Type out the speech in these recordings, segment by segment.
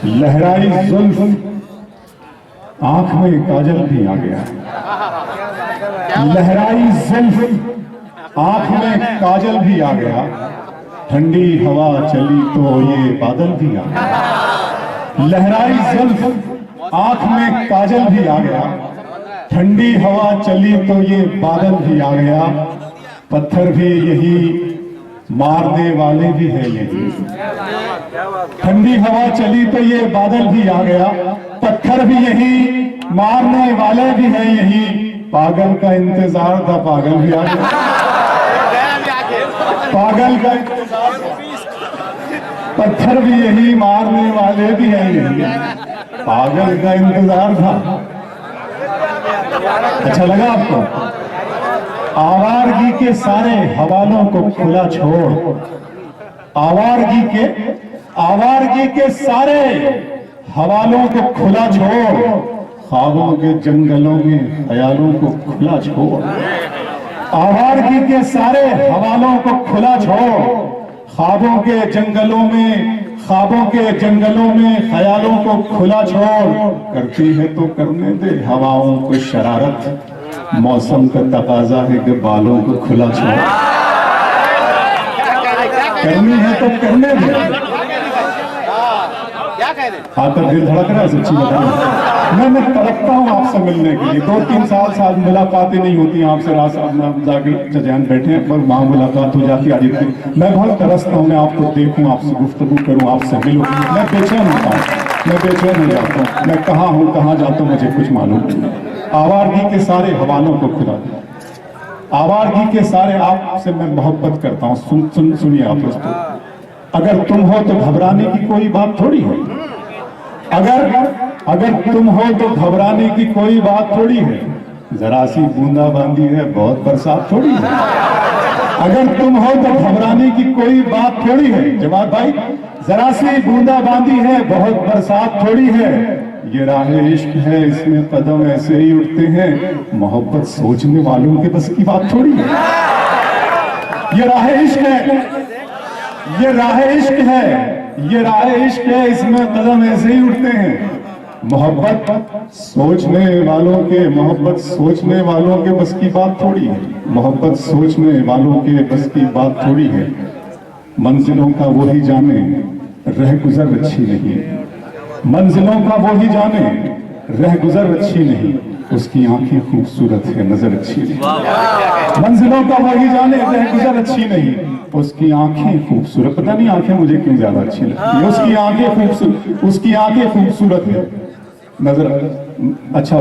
लहराई जुल्फ, आंख में काजल भी आ गया। लहराई जुल्फ, आंख में काजल भी आ गया। ठंडी हवा चली तो ये बादल भी आ गया। लहराई जुल्फ, आंख में काजल भी आ गया। ठंडी हवा चली तो ये बादल भी आ गया। पत्थर भी यही, मारने वाले भी है यही। ठंडी हवा चली तो ये बादल भी आ गया। पत्थर भी यही, मारने वाले भी है यही। पागल का इंतजार था, पागल भी आ गया। पागल का इंतजार, पत्थर भी यही, मारने वाले भी है यही। पागल का इंतजार था। अच्छा लगा आपको? आवारगी के सारे हवालों को खुला छोड़। आवारगी के सारे हवालों को खुला छोड़। ख्वाबों के जंगलों में ख्यालों को खुला छोड़। आवारगी के सारे हवालों को खुला छोड़। ख्वाबों के जंगलों में ख्यालों को खुला छोड़। करती है तो करने दे हवाओं को शरारत। मौसम का तकाजा है कि बालों को खुला छोड़। करनी है तो करने दे। आकर दिल धड़क रहा है, सच्ची बताऊं मैं तड़पता हूँ आपसे मिलने के लिए। 2-3 साल मुलाकातें नहीं होती आपसे। रात जाकर चजैन बैठे हैं पर वहां मुलाकात हो जाती है। मैं बहुत तरसता हूँ, मैं आपको देखूं, आपसे गुफ्तगू करूं, आपसे मिलूं। मैं बेचैन होता हूँ, मैं बेचैन हो जाता हूँ। मैं कहाँ हूँ, कहाँ जाता हूँ, मुझे कुछ मालूम नहीं। आवारगी के सारे हवालों को खुला। आवारगी के सारे, आपसे मैं मोहब्बत करता हूँ। सुनिए आप दोस्तों, अगर तुम हो तो घबराने की कोई बात थोड़ी है। अगर तुम हो तो घबराने की कोई बात थोड़ी है। जरा सी बूंदाबांदी है, बहुत बरसात थोड़ी है। अगर तुम हो तो घबराने की कोई बात थोड़ी है। जवाब भाई, जरा सी बूंदाबांदी है, बहुत बरसात थोड़ी है। ये राह इश्क है, इसमें कदम ऐसे ही उठते हैं। मोहब्बत सोचने वालों के बस की बात थोड़ी है। ये राह इश्क है, ये राह इश्क है, ये राह इश्क है, इसमें कदम ऐसे ही उठते हैं। मोहब्बत सोचने वालों के बस की बात थोड़ी है। मोहब्बत सोचने वालों के बस की बात थोड़ी है। मंजिलों का वही जाने, रह गुजर अच्छी नहीं। मंजिलों का वही जाने, रह गुजर अच्छी नहीं। उसकी आंखें खूबसूरत है, नजर अच्छी नहीं। मंजिलों का वही जाने, रह गुजर अच्छी नहीं। उसकी आंखें खूबसूरत, पता नहीं आंखें मुझे क्यों ज्यादा अच्छी लगती है। उसकी आंखें खूबसूरत है, नजर। अच्छा,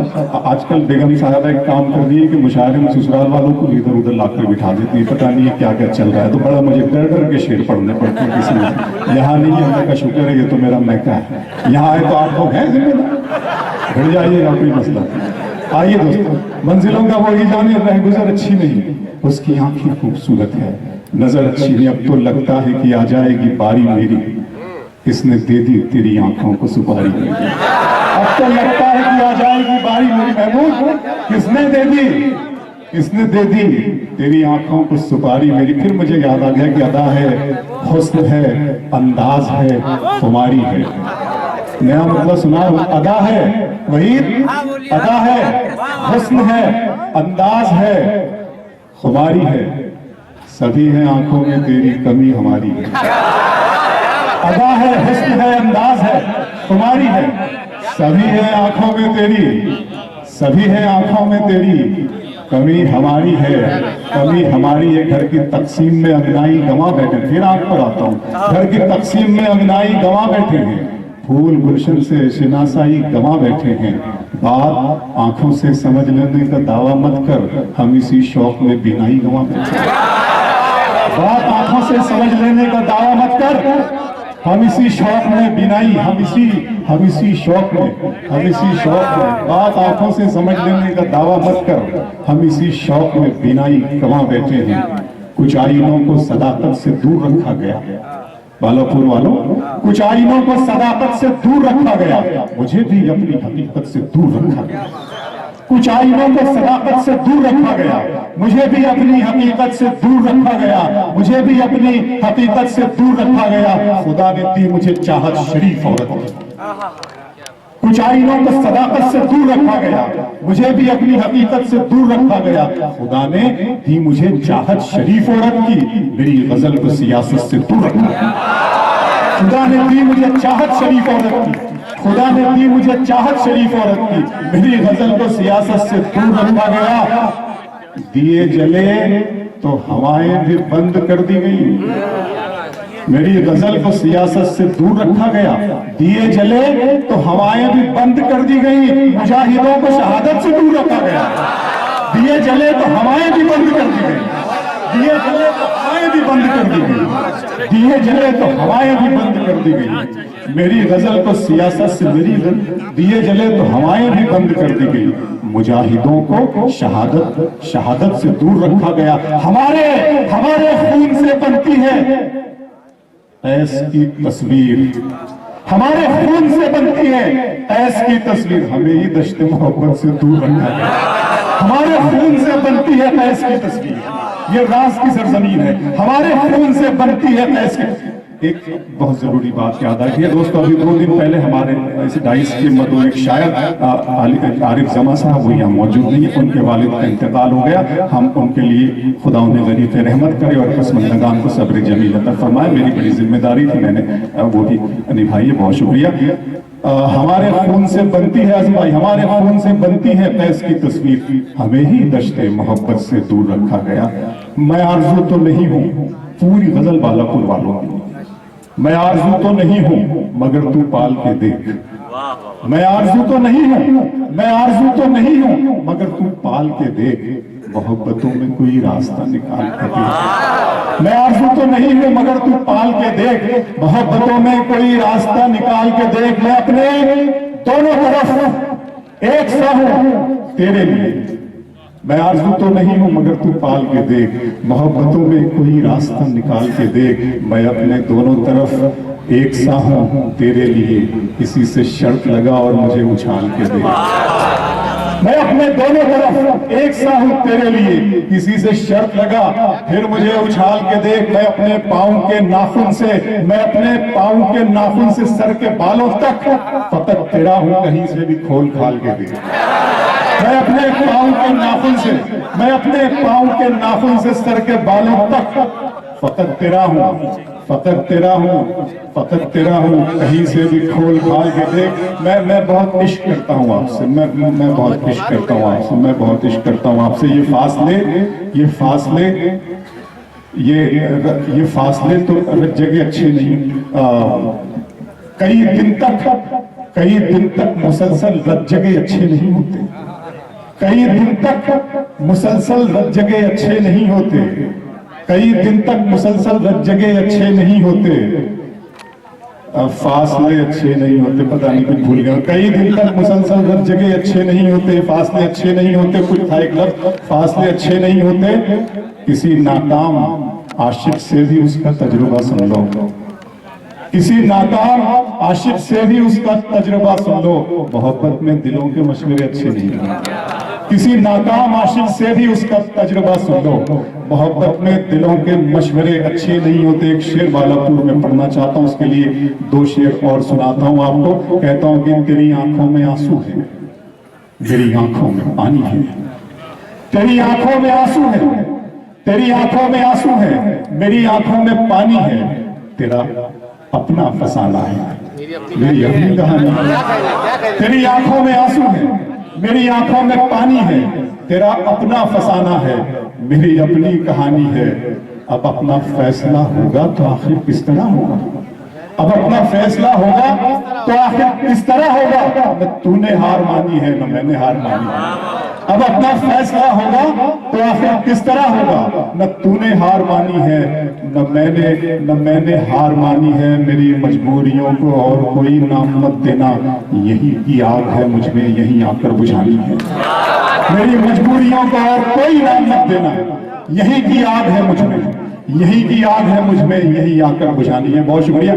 आजकल बेगम साहबा एक काम कर रही है कि मुशायरे में ससुराल वालों को इधर उधर लाकर बिठा देती है। पता नहीं है क्या क्या चल रहा है। तो बड़ा मुझे डर डर के शेर पढ़ने पड़ते हैं। किसी में यहाँ नहीं है, अल्लाह का शुक्र है, ये तो मेरा मैका है। यहाँ आए तो आप लोग हैं जिम्मेदार, घुड़ जाइएगा, कोई मसला। आइए दोस्तों, मंजिलों का वही जाने, रह गुजर अच्छी नहीं। उसकी आंखें खूबसूरत है, नजर अच्छी नहीं। अब तो लगता है कि आ जाएगी बारी मेरी, किसने दे दी तेरी आंखों को सुपारी मेरी। अब तो लगता है कि आ जाएगी बारी मेरी महबूब, किसने दे दी तेरी आंखों को सुपारी मेरी। फिर मुझे याद आ गया कि अदा है, हुस्न है, अंदाज है, खुमारी है। नया मतलब सुना, अदा है, वही अदा है, हुस्न है, अंदाज है, खुमारी है। सभी है आंखों में तेरी, कमी हमारी है। अदा है, हुस्न है, अंदाज है, खुमारी है। सभी है आंखों में तेरी, सभी है आंखों में तेरी, कमी हमारी है, कमी हमारी है। घर की तकसीम में अंगनाई गंवा बैठे। फिर आंख पर आता हूँ। घर की तकसीम में अंगनाई गंवा बैठे हैं। फूल गुलशन से शिनासाई गंवा बैठे हैं। बात आंखों से समझ लेने का दावा मत कर, हम इसी शौक में बिनाई गंवा बैठे हैं। बात आंखों से समझ लेने का दावा मत कर, हम इसी शौक में बिनाई, हम इसी शौक में। बात आंखों से समझ लेने का दावा मत कर, हम इसी शौक में बिनाई गंवा बैठे हैं। कुछ आईनों को सदाकत से दूर रखा गया, बालापुर वालों, कुछ आईनों को सदाकत से दूर रखा गया। मुझे भी अपनी हकीकत से दूर रखा गया। कुछ आईनों को सदाकत से दूर रखा गया, मुझे भी अपनी हकीकत से दूर रखा गया। मुझे भी अपनी हकीकत से दूर रखा गया। खुदा ने दी मुझे चाहत शरीफ औरत। कुछ आईनों को सदाकत से दूर रखा गया, मुझे भी अपनी हकीकत से दूर रखा गया। खुदा ने दी मुझे चाहत शरीफ औरत की, मेरी गजल को सियासत से दूर रखा गया। खुदा ने दी मुझे चाहत शरीफ औरत की, खुदा ने दी मुझे चाहत शरीफ औरत की, मेरी गजल को सियासत से दूर रखा गया। दिए जले तो हवाएं भी बंद कर दी गई, मेरी गजल को सियासत से दूर रखा गया। दिए जले तो हवाएं भी बंद कर दी गई, मुजाहिदों को शहादत से दूर रखा गया। दिए जले तो हवाएं भी बंद कर दी गई, दिए जले तो हवाएं भी बंद कर दी गई, दिए जले तो हवाएं भी बंद कर दी गई। मेरी गजल को सियासत से, मेरी दिए जले तो हवाएं भी बंद कर दी गई, मुजाहिदों को शहादत से दूर रखा गया। हमारे खून से बनती है ऐस की तस्वीर, हमारे खून से बनती है ऐस की तस्वीर, हमें ही दश्त मोहब्बत से दूर रखा गया। हमारे खून से बनती है ऐस की तस्वीर, ये राज की सरजमीन है, हमारे खून से बनती है ऐस की। एक बहुत जरूरी बात याद आई है दोस्तों, अभी 2 दिन पहले हमारे इस डाइस के मधु एक शायर आरिफ जमा साहब वो यहाँ मौजूद नहीं है, उनके वालिद का इंतकाल हो गया। हम उनके लिए खुदा उन्हें गरीब रहमत करे और पसमंदगान को सब्र जमील अता फरमाए। मेरी बड़ी जिम्मेदारी थी, मैंने वो भी निभाई है, बहुत शुक्रिया। हमारे खून से बनती है आज़म भाई, हमारे खून से बनती है कैस की तस्वीर, हमें ही दश्ते मोहब्बत से दूर रखा गया। मैं आरज़ू तो नहीं हूँ पूरी गजल बालापुर वालों की, मैं आरज़ू तो नहीं हूं मगर तू पाल के देख, मैं आरज़ू तो नहीं हूं, मैं आरज़ू तो नहीं हूं मगर तू पाल के देख, मोहब्बतों में कोई रास्ता निकाल के देख। मैं आरज़ू तो नहीं हूं मगर तू पाल के देख, मोहब्बतों में कोई रास्ता निकाल के देख। मैं अपने दोनों तरफ एक सा हूं तेरे लिए, मैं आरज़ू तो नहीं हूं मगर तू पाल के देख, मोहब्बतों में कोई रास्ता निकाल के देख। मैं अपने दोनों तरफ एक सा हूं तेरे लिए, किसी से शर्त लगा और मुझे उछाल के देख। मैं अपने दोनों तरफ एक सा हूं तेरे लिए, किसी से शर्त लगा फिर मुझे उछाल के देख। मैं अपने पाँव के नाखून से, मैं अपने पाँव के नाखून से सर के बालों तक फकत तेरा हूं, कहीं से भी खोल खाल के देख। मैं अपने पाँव के नाखून से, मैं अपने पाँव के नाखून से सर के बालों तक फकत तेरा हूँ, फकत तेरा हूँ, फकत तेरा हूँ, कहीं से भी खोल खाल के देख। मैं बहुत इश्क करता हूँ आपसे, मैं बहुत इश्क करता हूँ आपसे, मैं बहुत इश्क करता हूँ आपसे। ये फासले तो जगह अच्छे नहीं, कई दिन तक मुसलसल जगह अच्छे नहीं होते, कई दिन तक मुसलसल जगह अच्छे नहीं होते, कई दिन तक मुसलसल जगह अच्छे नहीं होते, फासले अच्छे नहीं होते, पता नहीं कुछ भूल गया। कई दिन तक मुसलसल जगह अच्छे नहीं होते, फासले अच्छे नहीं होते, कुछ था एक लफ्ज़, फासले अच्छे नहीं होते। किसी नाकाम आशिक से भी उसका तजुर्बा सुन लो, किसी नाकाम आशिक से भी उसका तजुर्बा सुन लो, मोहब्बत में दिलों के मशवरे अच्छे नहीं होते। किसी नाकाम आशिक से भी उसका तजुर्बा सुन लो, मोहब्बत में दिलों के मशवरे अच्छे नहीं होते। एक शेर बालापुर में पढ़ना चाहता हूँ, उसके लिए 2 शेर और सुनाता हूँ आपको। कहता हूँ कि तेरी आंखों में आंसू है, मेरी आंखों में पानी है, तेरी आंखों में आंसू है, तेरी आंखों में आंसू है, मेरी आंखों में पानी है, तेरा अपना फसाना है, मेरी अपनी कहानी है। तेरी आंखों में आंसू है, मेरी आंखों में पानी है, तेरा अपना फसाना है, मेरी अपनी कहानी है। अब अपना फैसला होगा तो आखिर किस तरह होगा, अब अपना फैसला होगा तो आखिर किस तरह होगा। न तूने हार मानी है न मैंने हार मानी है, अब अपना फैसला होगा तो आखिर किस तरह होगा। न तूने हार मानी है न मैंने हार मानी है, मेरी मजबूरियों को और कोई नाम मत देना, यही की आग है मुझ में यही आकर बुझानी है। मेरी मजबूरियों को और कोई नाम मत देना, यही की आग है मुझ में, यही की आग है मुझ में यही आकर बुझानी है। बहुत शुक्रिया।